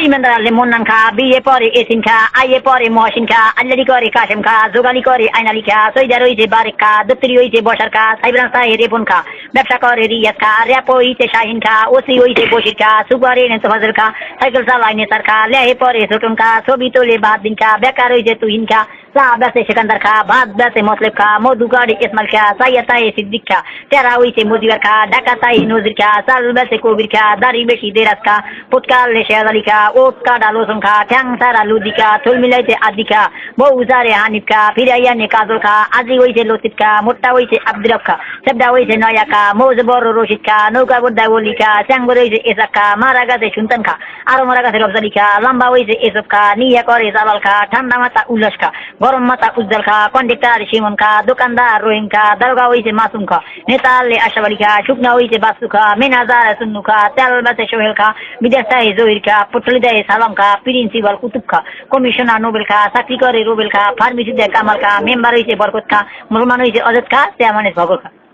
ইমানদার আলে মন্নান খা, বিয়ে পরে এসিন খা, আইয়ে পরে মহসিন খা, আল্লাদি করে কাশেম খা, জোগালি করে আইনালি খা, সৈদার হইছে বারেক খা, দত্তরি হইছে বসার খা, সাইবরান সাহে রেপন খা, ব্যবসা করে রিয়াজ খা, র্যাপ হইছে শাহিন খা, ওসি হইছে বসির খা, সুপার এনে ফাজল খা, সাইকেল চালায় নেতার খা, লেহে পরে ছোটন খা, ছবি তোলে বাদ দিন খা, বেকার হইছে তুহিন খা, চা বেসে সেখানদার খা, ভাত বেসে মতলেব খা, মধু গাড়ি ইসমাইল খা, সাইয়া তাহে সিদ্দিক খা, তেরা হইছে মজিবার খা, ঢাকা তাহি নজির খা, চাল বেসে কবির খা, দাড়ি বেশি দেরাজ খা, পুটকাল শেয়াজ আলী খা, ওট কাটা লোসন খা, ঠ্যাং সারা লুদি খা, থুল মিলাইছে আদি খা, বউ জারে হানিফ খা, ফিরাইয়া নে কাজল খা, আজি হইছে লতিফ খা, মোট্টা হইছে আব্দুর রব খা, সেবদা হইছে নয়া খা, মৌজ বড় রশিদ খা, নৌকা বোদ্দা বলি খা, চ্যাংবর হইছে এসাক খা, মারা গেছে সুলতান খা, আরো মারা গেছে রফজালি খা, লম্বা হইছে এসব খা, নিয়া করে জালাল খা, ঠান্ডা মাথা উল্লাস খা, গরম মাথা উজ্জ্বল খা, কন্ডাক্টর শিমন খা, দোকানদার রহিম খা, দারোগা হইছে মাসুম খা, নেতা আলে আশরাফ আলী খা, শুকনা হইছে বাসু খা, মেনাজার সুন্নু খা, তেল বাসে সোহেল খা, বিদেশ তাহে জহির খা, পটলি দেয় সালাম খা, প্রিন্সিপাল কুতুব খা, কমিশনার নোবেল খা, চাকরি করে রুবেল খা, ফার্মেসি দেয় কামাল খা, মেম্বার হইছে বরকত খা, মুসলমান হইছে অজত খা, চেয়ারম্যান ভগর খা।